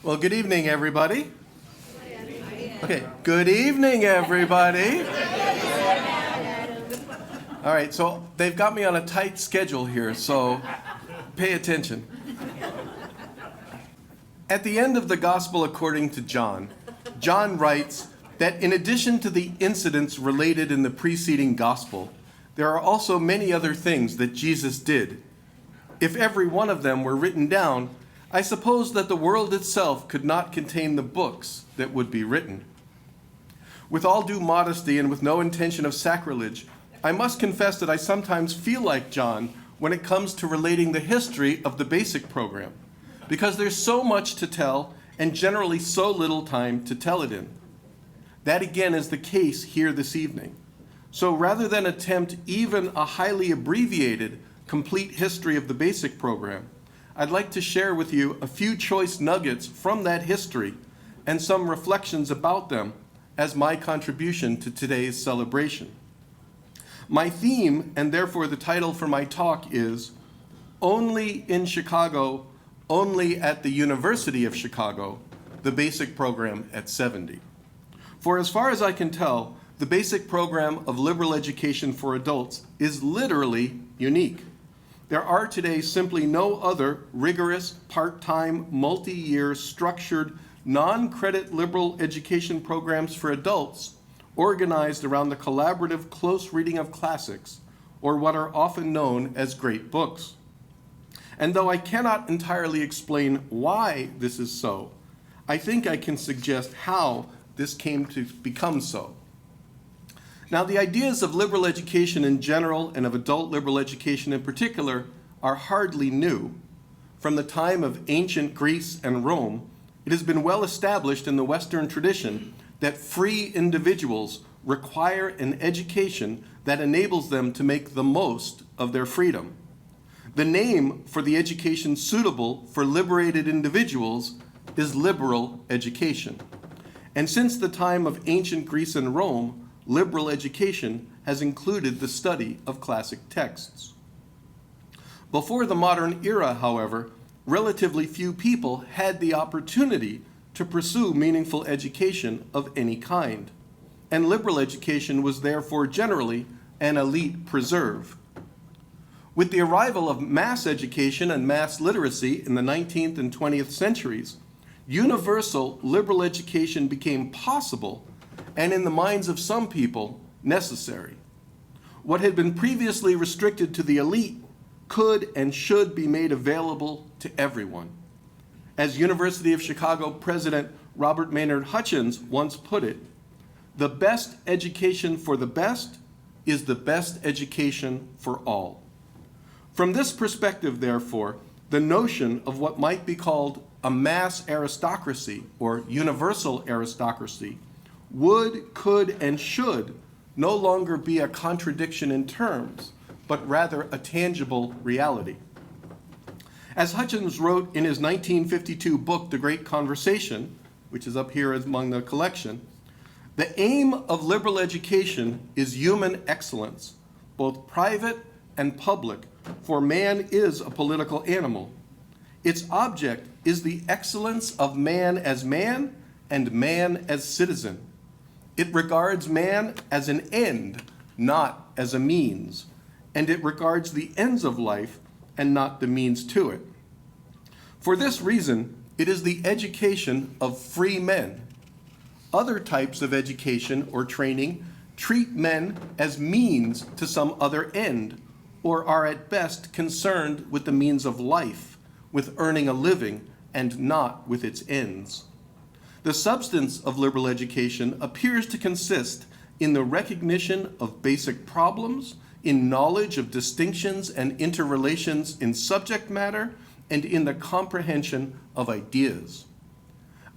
Well, good evening, everybody. Okay, good evening, everybody. All right, so they've got me on a tight schedule here, so pay attention. At the end of the Gospel according to John, John writes that in addition to the incidents related in the preceding Gospel, there are also many other things that Jesus did. If every one of them were written down, I suppose that the world itself could not contain the books that would be written. With all due modesty and with no intention of sacrilege, I must confess that I sometimes feel like John when it comes to relating the history of the basic program, because there's so much to tell and generally so little time to tell it in. That again is the case here this evening. So rather than attempt even a highly abbreviated, complete history of the basic program, I'd like to share with you a few choice nuggets from that history and some reflections about them as my contribution to today's celebration. My theme, and therefore the title for my talk, is Only in Chicago, Only at the University of Chicago, the Basic Program at 70. For as far as I can tell, the basic program of liberal education for adults is literally unique. There are today simply no other rigorous, part-time, multi-year, structured, non-credit liberal education programs for adults organized around the collaborative close reading of classics, or what are often known as great books. And though I cannot entirely explain why this is so, I think I can suggest how this came to become so. Now, the ideas of liberal education in general and of adult liberal education in particular are hardly new. From the time of ancient Greece and Rome, it has been well established in the Western tradition that free individuals require an education that enables them to make the most of their freedom. The name for the education suitable for liberated individuals is liberal education. And since the time of ancient Greece and Rome, liberal education has included the study of classic texts. Before the modern era, however, relatively few people had the opportunity to pursue meaningful education of any kind, and liberal education was therefore generally an elite preserve. With the arrival of mass education and mass literacy in the 19th and 20th centuries, universal liberal education became possible and in the minds of some people, necessary. What had been previously restricted to the elite could and should be made available to everyone. As University of Chicago President Robert Maynard Hutchins once put it, the best education for the best is the best education for all. From this perspective, therefore, the notion of what might be called a mass aristocracy or universal aristocracy would, could, and should no longer be a contradiction in terms, but rather a tangible reality. As Hutchins wrote in his 1952 book, The Great Conversation, which is up here among the collection, the aim of liberal education is human excellence, both private and public, for man is a political animal. Its object is the excellence of man as man and man as citizen. It regards man as an end, not as a means, and it regards the ends of life and not the means to it. For this reason, it is the education of free men. Other types of education or training treat men as means to some other end, or are at best concerned with the means of life, with earning a living, and not with its ends. The substance of liberal education appears to consist in the recognition of basic problems, in knowledge of distinctions and interrelations in subject matter, and in the comprehension of ideas.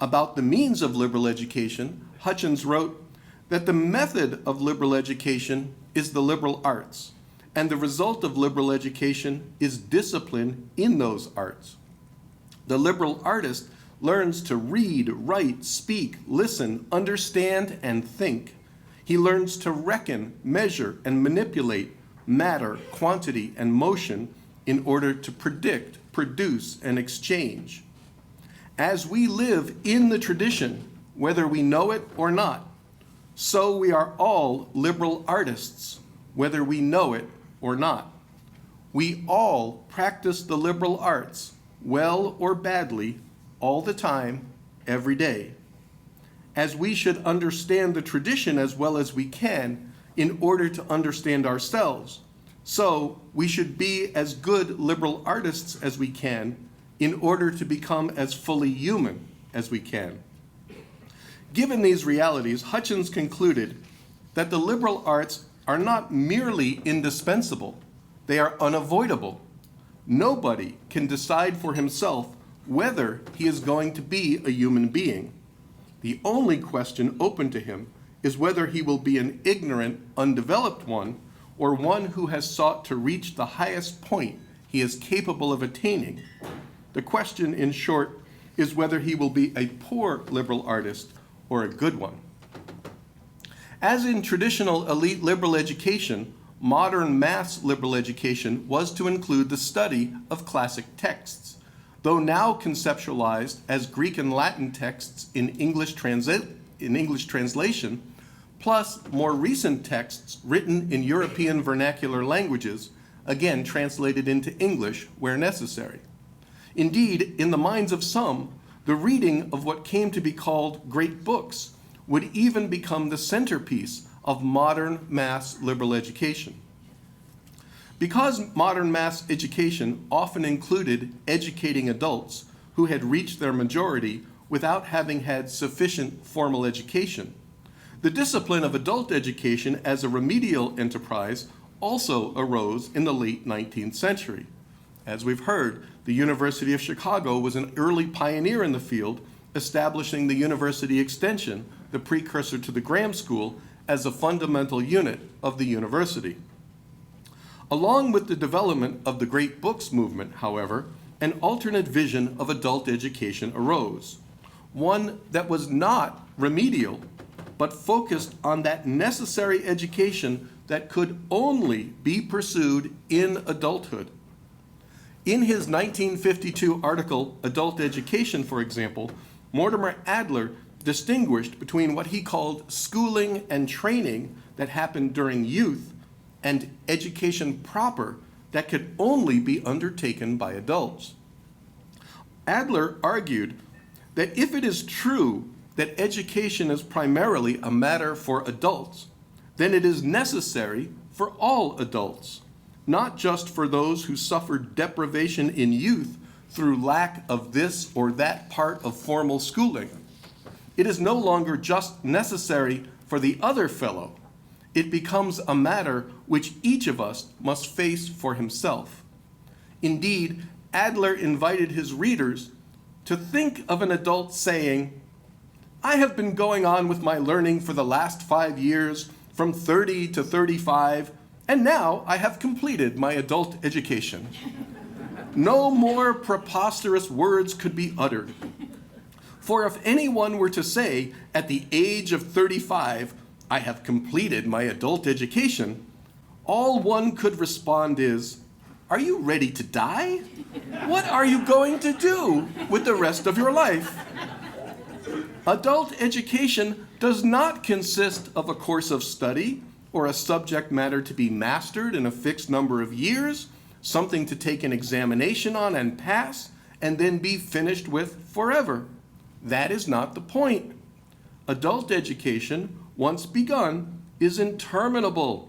About the means of liberal education, Hutchins wrote that the method of liberal education is the liberal arts, and the result of liberal education is discipline in those arts. The liberal artist learns to read, write, speak, listen, understand, and think. He learns to reckon, measure, and manipulate matter, quantity, and motion in order to predict, produce, and exchange. As we live in the tradition, whether we know it or not, so we are all liberal artists, whether we know it or not. We all practice the liberal arts, well or badly, all the time, every day. As we should understand the tradition as well as we can in order to understand ourselves, so we should be as good liberal artists as we can in order to become as fully human as we can. Given these realities, Hutchins concluded that the liberal arts are not merely indispensable, they are unavoidable. Nobody can decide for himself whether he is going to be a human being. The only question open to him is whether he will be an ignorant, undeveloped one, or one who has sought to reach the highest point he is capable of attaining. The question, in short, is whether he will be a poor liberal artist or a good one. As in traditional elite liberal education, modern mass liberal education was to include the study of classic texts, though now conceptualized as Greek and Latin texts in English translation, plus more recent texts written in European vernacular languages, again translated into English where necessary. Indeed, in the minds of some, the reading of what came to be called great books would even become the centerpiece of modern mass liberal education. Because modern mass education often included educating adults who had reached their majority without having had sufficient formal education, the discipline of adult education as a remedial enterprise also arose in the late 19th century. As we've heard, the University of Chicago was an early pioneer in the field, establishing the University Extension, the precursor to the Graham School, as a fundamental unit of the university. Along with the development of the Great Books movement, however, an alternate vision of adult education arose, one that was not remedial, but focused on that necessary education that could only be pursued in adulthood. In his 1952 article, Adult Education, for example, Mortimer Adler distinguished between what he called schooling and training that happened during youth and education proper that could only be undertaken by adults. Adler argued that if it is true that education is primarily a matter for adults, then it is necessary for all adults, not just for those who suffered deprivation in youth through lack of this or that part of formal schooling. It is no longer just necessary for the other fellow. It becomes a matter which each of us must face for himself. Indeed, Adler invited his readers to think of an adult saying, "I have been going on with my learning for the last 5 years, from 30 to 35, and now I have completed my adult education." No more preposterous words could be uttered. For if anyone were to say, at the age of 35, "I have completed my adult education," all one could respond is, "Are you ready to die? What are you going to do with the rest of your life?" Adult education does not consist of a course of study or a subject matter to be mastered in a fixed number of years, something to take an examination on and pass, and then be finished with forever. That is not the point. Adult education, once begun, is interminable.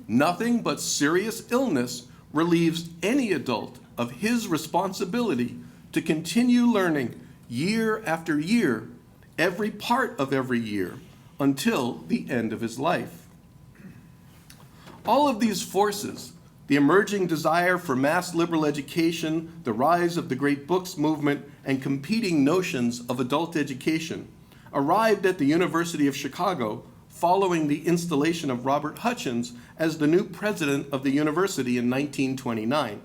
Nothing but serious illness relieves any adult of his responsibility to continue learning year after year, every part of every year, until the end of his life. All of these forces, the emerging desire for mass liberal education, the rise of the Great Books movement, and competing notions of adult education, arrived at the University of Chicago following the installation of Robert Hutchins as the new president of the university in 1929.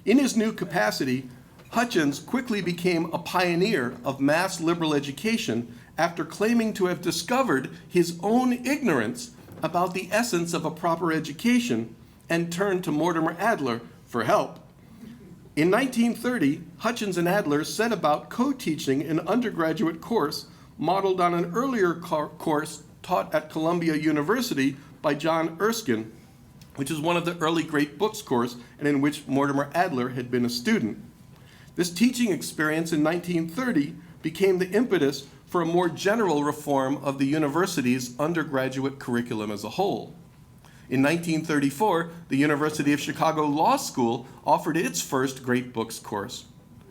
In his new capacity, Hutchins quickly became a pioneer of mass liberal education after claiming to have discovered his own ignorance about the essence of a proper education and turned to Mortimer Adler for help. In 1930, Hutchins and Adler set about co-teaching an undergraduate course modeled on an earlier course taught at Columbia University by John Erskine, which is one of the early Great Books course and in which Mortimer Adler had been a student. This teaching experience in 1930 became the impetus for a more general reform of the university's undergraduate curriculum as a whole. In 1934, the University of Chicago Law School offered its first Great Books course.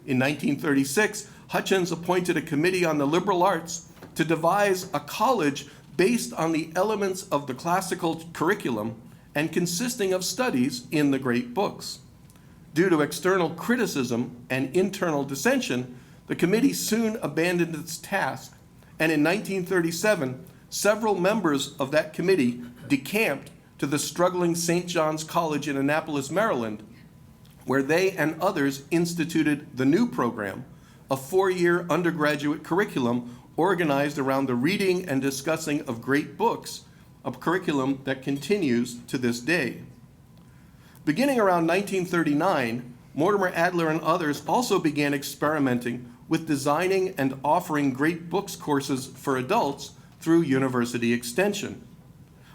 In 1936, Hutchins appointed a committee on the liberal arts to devise a college based on the elements of the classical curriculum and consisting of studies in the great books. Due to external criticism and internal dissension, the committee soon abandoned its task, and in 1937, several members of that committee decamped to the struggling St. John's College in Annapolis, Maryland, where they and others instituted the new program, a 4-year undergraduate curriculum organized around the reading and discussing of great books, a curriculum that continues to this day. Beginning around 1939, Mortimer Adler and others also began experimenting with designing and offering great books courses for adults through university extension.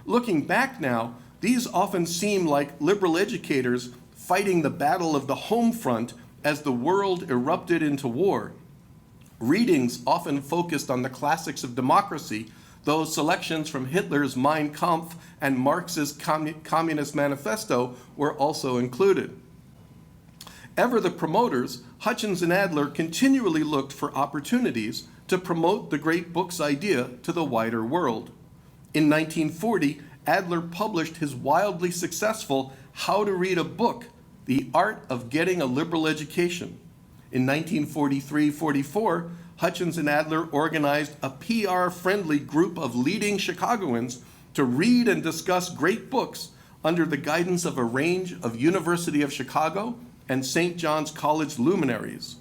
Looking back now, these often seem like liberal educators fighting the battle of the home front as the world erupted into war. Readings often focused on the classics of democracy, though selections from Hitler's Mein Kampf and Marx's Communist Manifesto were also included. Ever the promoters, Hutchins and Adler continually looked for opportunities to promote the great books idea to the wider world. In 1940, Adler published his wildly successful How to Read a Book, The Art of Getting a Liberal Education. In 1943-44, Hutchins and Adler organized a PR-friendly group of leading Chicagoans to read and discuss great books under the guidance of a range of University of Chicago and St. John's College luminaries.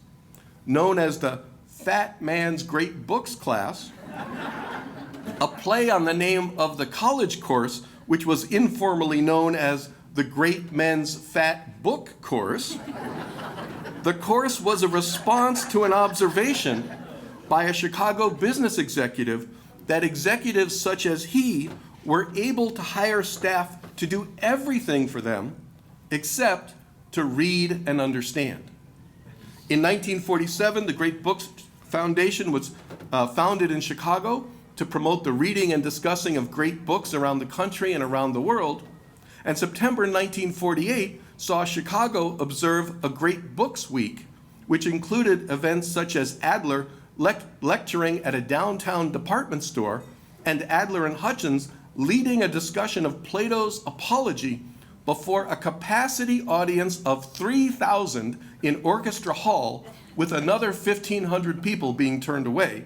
Known as the Fat Man's Great Books class, a play on the name of the college course, which was informally known as the Great Men's Fat Book Course. The course was a response to an observation by a Chicago business executive that executives such as he were able to hire staff to do everything for them except to read and understand. In 1947, the Great Books Foundation was founded in Chicago to promote the reading and discussing of great books around the country and around the world. And September 1948 saw Chicago observe a Great Books Week, which included events such as Adler lecturing at a downtown department store and Adler and Hutchins leading a discussion of Plato's Apology before a capacity audience of 3,000 in Orchestra Hall, with another 1,500 people being turned away.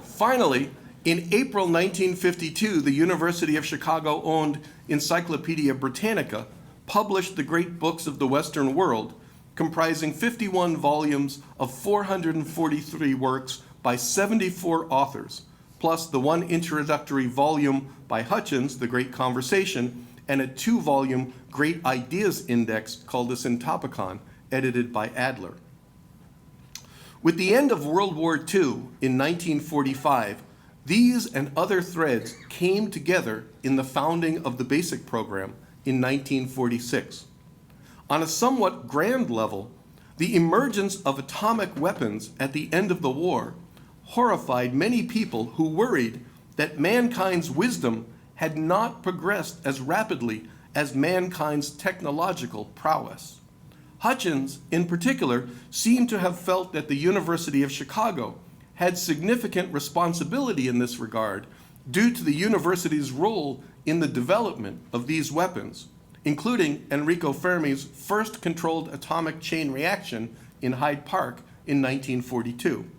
Finally, in April 1952, the University of Chicago-owned Encyclopedia Britannica published the great books of the Western world, comprising 51 volumes of 443 works by 74 authors, plus the one introductory volume by Hutchins, The Great Conversation, and a 2-volume Great Ideas Index called the Syntopicon, edited by Adler. With the end of World War II in 1945, these and other threads came together in the founding of the basic program in 1946. On a somewhat grand level, the emergence of atomic weapons at the end of the war horrified many people who worried that mankind's wisdom had not progressed as rapidly as mankind's technological prowess. Hutchins, in particular, seemed to have felt that the University of Chicago had significant responsibility in this regard due to the university's role in the development of these weapons, including Enrico Fermi's first controlled atomic chain reaction in Hyde Park in 1942.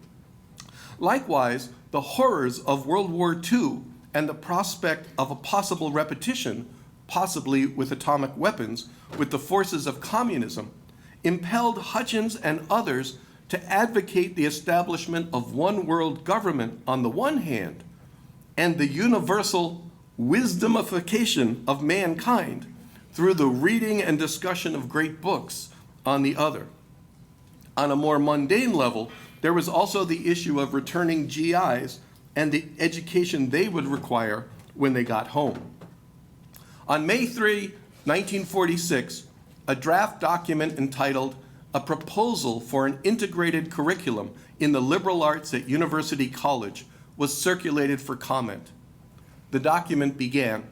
Likewise, the horrors of World War II and the prospect of a possible repetition, possibly with atomic weapons, with the forces of communism, impelled Hutchins and others to advocate the establishment of one world government on the one hand, and the universal wisdomification of mankind through the reading and discussion of great books on the other. On a more mundane level, there was also the issue of returning GIs and the education they would require when they got home. On May 3, 1946, a draft document entitled "A Proposal for an Integrated Curriculum in the Liberal Arts at University College" was circulated for comment. The document began,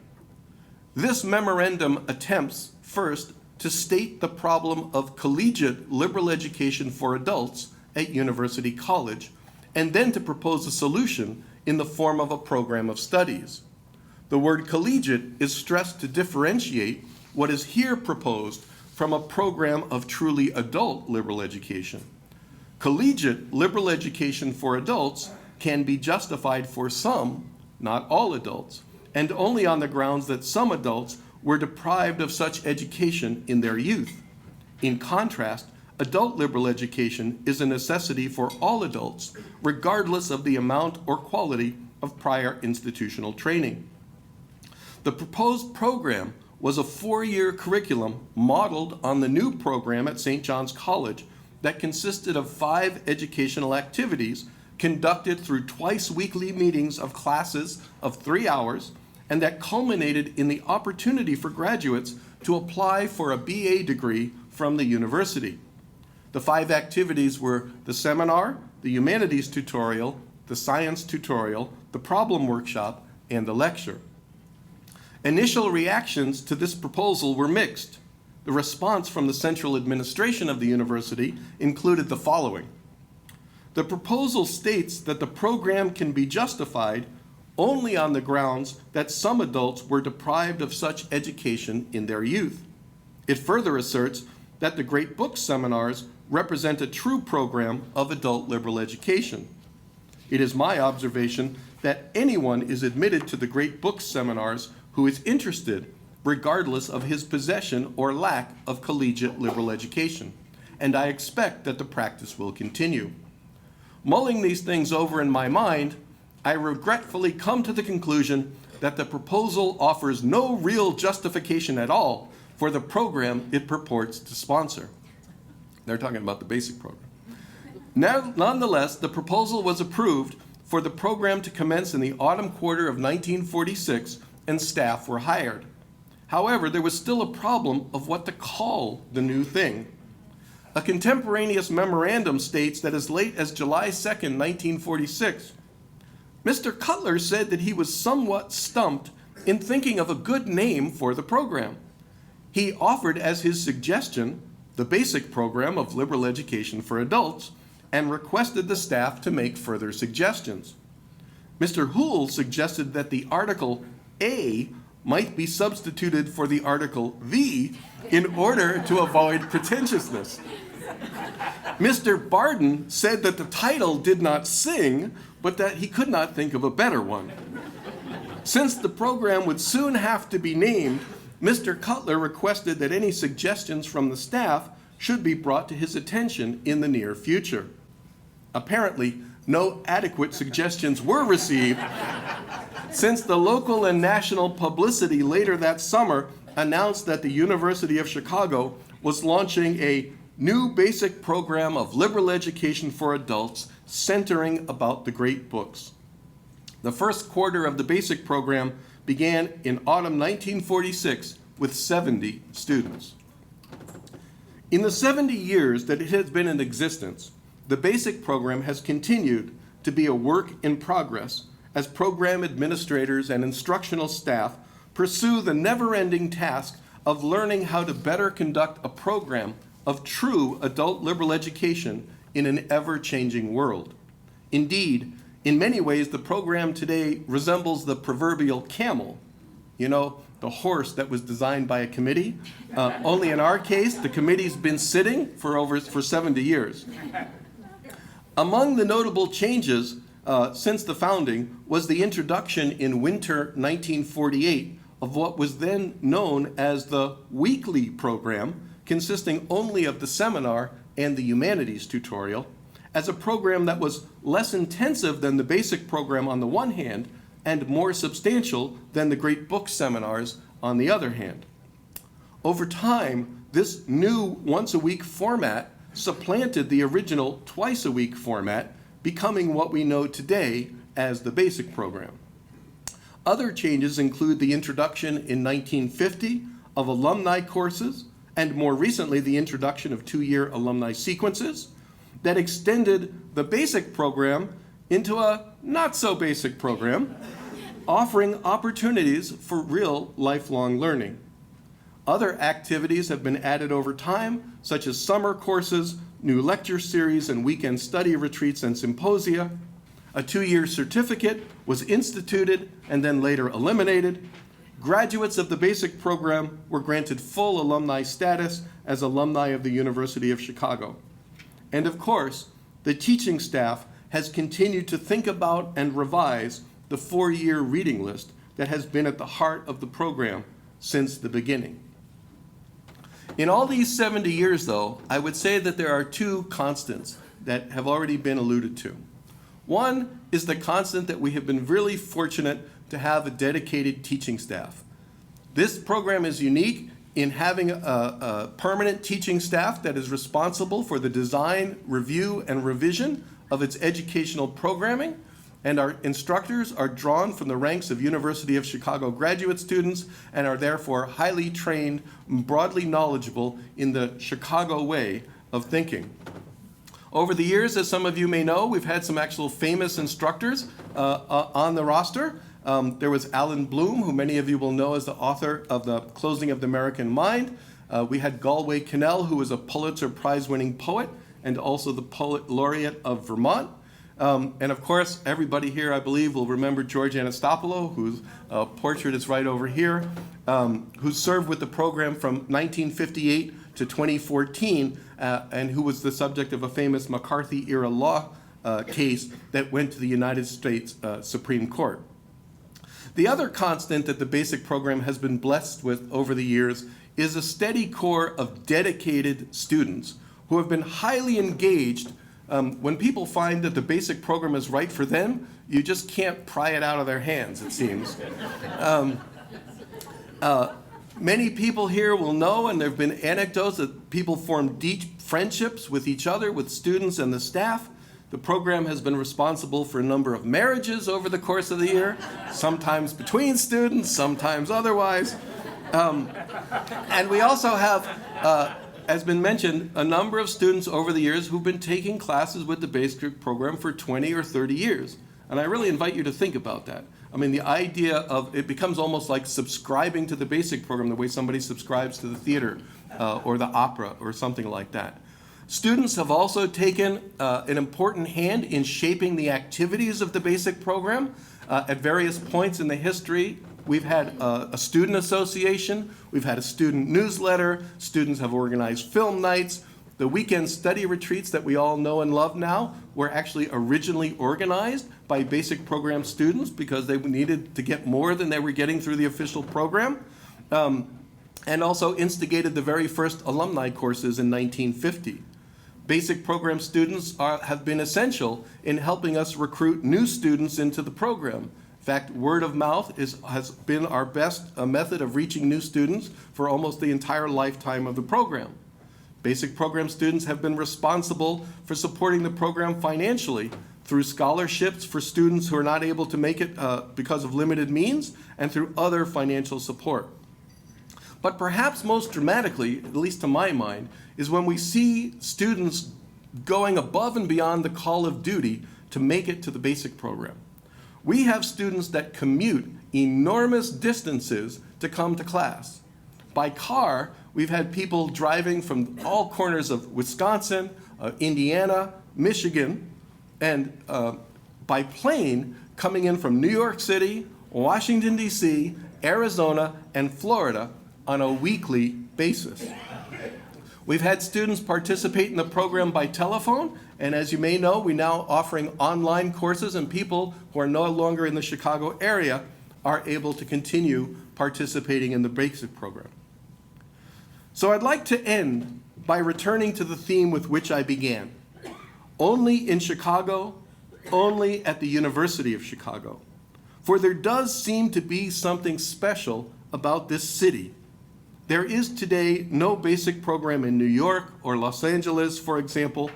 "This memorandum attempts, first, to state the problem of collegiate liberal education for adults at University College, and then to propose a solution in the form of a program of studies. The word collegiate is stressed to differentiate what is here proposed from a program of truly adult liberal education. Collegiate liberal education for adults can be justified for some, not all adults, and only on the grounds that some adults were deprived of such education in their youth. In contrast, adult liberal education is a necessity for all adults, regardless of the amount or quality of prior institutional training. The proposed program was a 4-year curriculum modeled on the new program at St. John's College that consisted of 5 educational activities conducted through twice-weekly meetings of classes of 3 hours, and that culminated in the opportunity for graduates to apply for a BA degree from the university. The 5 activities were the seminar, the humanities tutorial, the science tutorial, the problem workshop, and the lecture. Initial reactions to this proposal were mixed. The response from the central administration of the university included the following. The proposal states that the program can be justified only on the grounds that some adults were deprived of such education in their youth. It further asserts that the Great Books seminars represent a true program of adult liberal education. It is my observation that anyone is admitted to the Great Books seminars who is interested, regardless of his possession or lack of collegiate liberal education, and I expect that the practice will continue. Mulling these things over in my mind, I regretfully come to the conclusion that the proposal offers no real justification at all for the program it purports to sponsor. They're talking about the basic program. Nonetheless, the proposal was approved for the program to commence in the autumn quarter of 1946, and staff were hired. However, there was still a problem of what to call the new thing. A contemporaneous memorandum states that as late as July 2nd, 1946, Mr. Cutler said that he was somewhat stumped in thinking of a good name for the program. He offered as his suggestion the basic program of liberal education for adults and requested the staff to make further suggestions. Mr. Houle suggested that the article A might be substituted for the article the in order to avoid pretentiousness. Mr. Barden said that the title did not sing, but that he could not think of a better one. Since the program would soon have to be named, Mr. Cutler requested that any suggestions from the staff should be brought to his attention in the near future. Apparently, no adequate suggestions were received, since the local and national publicity later that summer announced that the University of Chicago was launching a new basic program of liberal education for adults centering about the great books. The first quarter of the basic program began in autumn 1946 with 70 students. In the 70 years that it has been in existence, the basic program has continued to be a work in progress as program administrators and instructional staff pursue the never-ending task of learning how to better conduct a program of true adult liberal education in an ever-changing world. Indeed, in many ways, the program today resembles the proverbial camel, the horse that was designed by a committee. Only in our case, the committee's been sitting for 70 years. Among the notable changes since the founding was the introduction in winter 1948 of what was then known as the weekly program, consisting only of the seminar and the humanities tutorial, as a program that was less intensive than the basic program on the one hand and more substantial than the Great Book seminars on the other hand. Over time, This new once-a-week format supplanted the original twice-a-week format, becoming what we know today as the basic program. Other changes include the introduction in 1950 of alumni courses, and more recently the introduction of 2-year alumni sequences that extended the basic program into a not-so-basic program, offering opportunities for real lifelong learning. Other activities have been added over time, such as summer courses, new lecture series, and weekend study retreats and symposia. A 2-year certificate was instituted and then later eliminated. Graduates of the basic program were granted full alumni status as alumni of the University of Chicago. And of course, the teaching staff has continued to think about and revise the 4-year reading list that has been at the heart of the program since the beginning. In all these 70 years, though, I would say that there are 2 constants that have already been alluded to. One is the constant that we have been really fortunate to have a dedicated teaching staff. This program is unique in having a permanent teaching staff that is responsible for the design, review, and revision of its educational programming, and our instructors are drawn from the ranks of University of Chicago graduate students and are therefore highly trained, broadly knowledgeable in the Chicago way of thinking. Over the years, as some of you may know, we've had some actual famous instructors on the roster. There was Alan Bloom, who many of you will know as the author of The Closing of the American Mind. We had Galway Kinnell, who was a Pulitzer Prize-winning poet and also the Poet Laureate of Vermont. And of course, everybody here, I believe, will remember George Anastopoulos, whose portrait is right over here, who served with the program from 1958 to 2014, and who was the subject of a famous McCarthy-era law case that went to the United States Supreme Court. The other constant that the basic program has been blessed with over the years is a steady core of dedicated students who have been highly engaged. When people find that the basic program is right for them, you just can't pry it out of their hands, it seems. Many people here will know, and there have been anecdotes, that people form deep friendships with each other, with students and the staff. The program has been responsible for a number of marriages over the course of the year, sometimes between students, sometimes otherwise. And we also have, has been mentioned, a number of students over the years who've been taking classes with the basic program for 20 or 30 years. And I really invite you to think about that. I mean, the idea of it becomes almost like subscribing to the basic program the way somebody subscribes to the theater or the opera or something like that. Students have also taken an important hand in shaping the activities of the basic program. At various points in the history, we've had a student association, we've had a student newsletter, students have organized film nights. The weekend study retreats that we all know and love now were actually originally organized by basic program students because they needed to get more than they were getting through the official program, and also instigated the very first alumni courses in 1950. Basic program students have been essential in helping us recruit new students into the program. In fact, word of mouth has been our best method of reaching new students for almost the entire lifetime of the program. Basic program students have been responsible for supporting the program financially through scholarships for students who are not able to make it because of limited means, and through other financial support. But perhaps most dramatically, at least to my mind, is when we see students going above and beyond the call of duty to make it to the basic program. We have students that commute enormous distances to come to class. By car, we've had people driving from all corners of Wisconsin, Indiana, Michigan, and by plane coming in from New York City, Washington, D.C., Arizona, and Florida on a weekly basis. We've had students participate in the program by telephone, and as you may know, we're now offering online courses, and people who are no longer in the Chicago area are able to continue participating in the basic program. So I'd like to end by returning to the theme with which I began. Only in Chicago, only at the University of Chicago. For there does seem to be something special about this city. There is today no basic program in New York or Los Angeles, for example,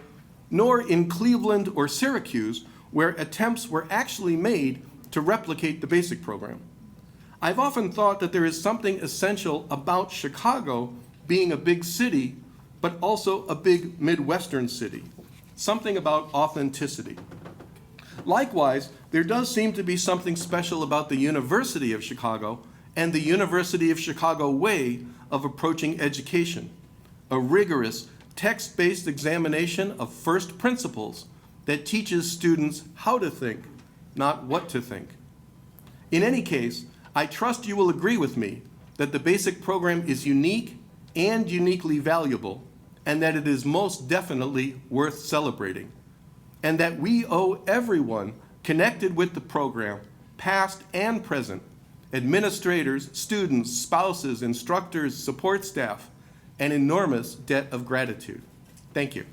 nor in Cleveland or Syracuse, where attempts were actually made to replicate the basic program. I've often thought that there is something essential about Chicago being a big city, but also a big Midwestern city, something about authenticity. Likewise, there does seem to be something special about the University of Chicago and the University of Chicago way of approaching education, a rigorous, text-based examination of first principles that teaches students how to think, not what to think. In any case, I trust you will agree with me that the basic program is unique and uniquely valuable, and that it is most definitely worth celebrating, and that we owe everyone connected with the program, past and present, administrators, students, spouses, instructors, support staff, an enormous debt of gratitude. Thank you.